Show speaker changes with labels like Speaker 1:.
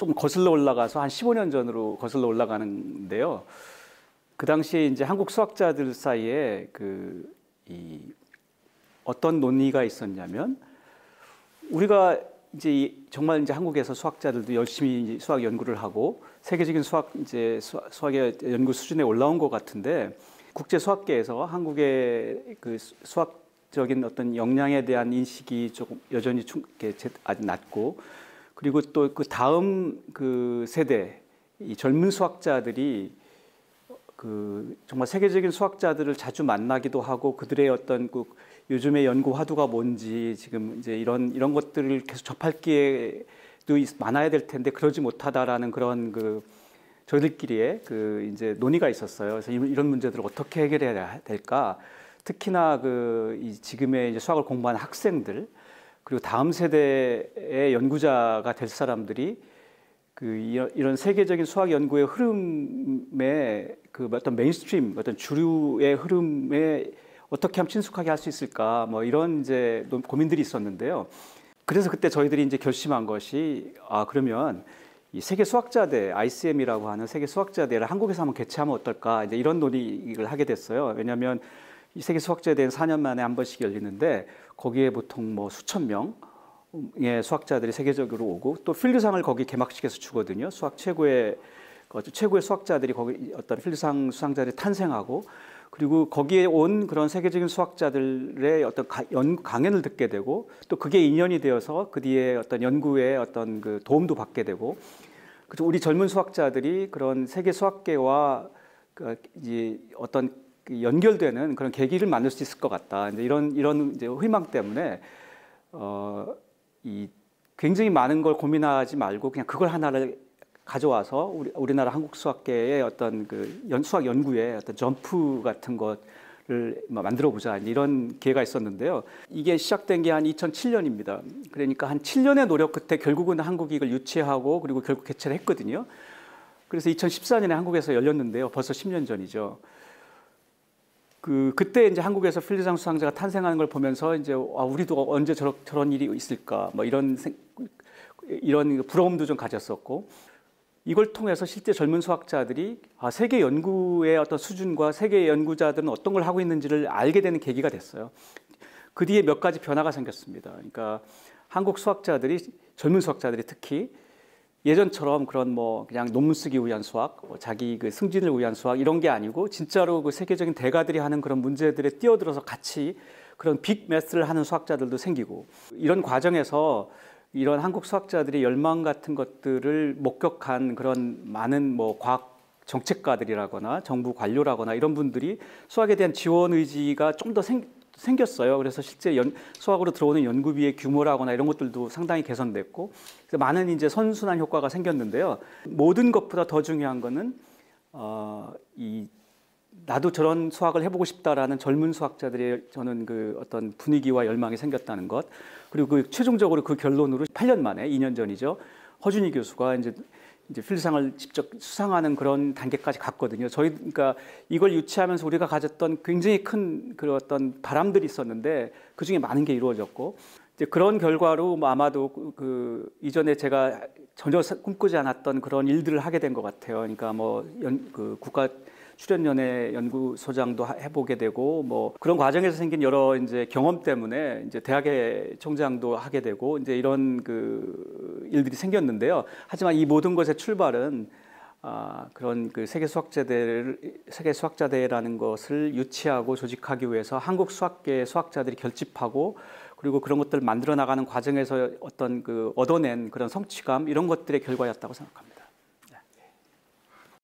Speaker 1: 좀 거슬러 올라가서 한 15년 전으로 거슬러 올라가는데요. 그 당시에 이제 한국 수학자들 사이에 어떤 논의가 있었냐면, 우리가 이제 정말 이제 한국에서 수학자들도 열심히 수학 연구를 하고 세계적인 수학의 연구 수준에 올라온 것 같은데, 국제 수학계에서 한국의 그 수학적인 어떤 역량에 대한 인식이 조금 여전히 아주 낮고, 그리고 또 그 다음 그 세대 이 젊은 수학자들이 정말 세계적인 수학자들을 자주 만나기도 하고, 그들의 어떤 요즘의 연구 화두가 뭔지 지금 이제 이런 것들을 계속 접할 기회도 많아야 될 텐데 그러지 못하다라는 그런 저희들끼리의 이제 논의가 있었어요. 그래서 이런 문제들을 어떻게 해결해야 될까? 특히나 지금의 이제 수학을 공부하는 학생들, 그리고 다음 세대의 연구자가 될 사람들이 이런 세계적인 수학 연구의 흐름에 어떤 메인스트림, 어떤 주류의 흐름에 어떻게 하면 친숙하게 할 수 있을까? 뭐 이런 이제 고민들이 있었는데요. 그래서 그때 저희들이 이제 결심한 것이, 그러면 이 세계 수학자대, ICM이라고 하는 세계 수학자대를 한국에서 한번 개최하면 어떨까? 이제 이런 논의를 하게 됐어요. 왜냐하면 이 세계 수학자대는 4년 만에 한 번씩 열리는데, 거기에 보통 뭐 수천 명의 수학자들이 세계적으로 오고, 또 필드상을 거기 개막식에서 주거든요. 수학 최고의 수학자들이 거기 어떤 필드상 수상자들이 탄생하고, 그리고 거기에 온 그런 세계적인 수학자들의 어떤 강연을 듣게 되고, 또 그게 인연이 되어서 그 뒤에 어떤 연구에 어떤 도움도 받게 되고, 그래서 우리 젊은 수학자들이 그런 세계 수학계와 이제 어떤 연결되는 그런 계기를 만들 수 있을 것 같다. 이제 이런 이제 희망 때문에 굉장히 많은 걸 고민하지 말고 그냥 그걸 하나를 가져와서 우리나라 한국 수학계의 어떤 수학 연구의 어떤 점프 같은 것을 만들어 보자, 이런 기회가 있었는데요. 이게 시작된 게 한 2007년입니다. 그러니까 한 7년의 노력 끝에 결국은 한국이 이걸 유치하고 그리고 결국 개최를 했거든요. 그래서 2014년에 한국에서 열렸는데요. 벌써 10년 전이죠. 그때 이제 한국에서 필드상 수상자가 탄생하는 걸 보면서 이제 우리도 언제 저런 일이 있을까, 뭐 이런 부러움도 좀 가졌었고, 이걸 통해서 실제 젊은 수학자들이 세계 연구의 어떤 수준과 세계 연구자들은 어떤 걸 하고 있는지를 알게 되는 계기가 됐어요. 그 뒤에 몇 가지 변화가 생겼습니다. 그러니까 한국 수학자들이, 젊은 수학자들이 특히 예전처럼 그런 그냥 논문 쓰기 위한 수학, 자기 승진을 위한 수학 이런 게 아니고, 진짜로 세계적인 대가들이 하는 그런 문제들에 뛰어들어서 같이 그런 빅 매스를 하는 수학자들도 생기고, 이런 과정에서 이런 한국 수학자들이 열망 같은 것들을 목격한 그런 많은 과학 정책가들이라거나 정부 관료라거나 이런 분들이 수학에 대한 지원 의지가 좀 더 생겼어요. 그래서 실제 수학으로 들어오는 연구비의 규모라거나 이런 것들도 상당히 개선됐고, 그래서 많은 이제 선순환 효과가 생겼는데요. 모든 것보다 더 중요한 거는 나도 저런 수학을 해보고 싶다라는 젊은 수학자들의 저는 어떤 분위기와 열망이 생겼다는 것, 그리고 최종적으로 그 결론으로 8년 만에, 2년 전이죠, 허준희 교수가 이제 필드상을 직접 수상하는 그런 단계까지 갔거든요. 그러니까 이걸 유치하면서 우리가 가졌던 굉장히 큰 그런 어떤 바람들이 있었는데, 그 중에 많은 게 이루어졌고, 이제 그런 결과로 아마도 이전에 제가 전혀 꿈꾸지 않았던 그런 일들을 하게 된 것 같아요. 그러니까 국가 출연연예 연구소장도 해보게 되고, 그런 과정에서 생긴 여러 이제 경험 때문에 이제 대학의 총장도 하게 되고, 이제 이런 일들이 생겼는데요. 하지만 이 모든 것의 출발은 그런 세계 수학자대라는 것을 유치하고 조직하기 위해서 한국 수학계의 수학자들이 결집하고, 그리고 그런 것들을 만들어 나가는 과정에서 어떤 얻어낸 그런 성취감, 이런 것들의 결과였다고 생각합니다.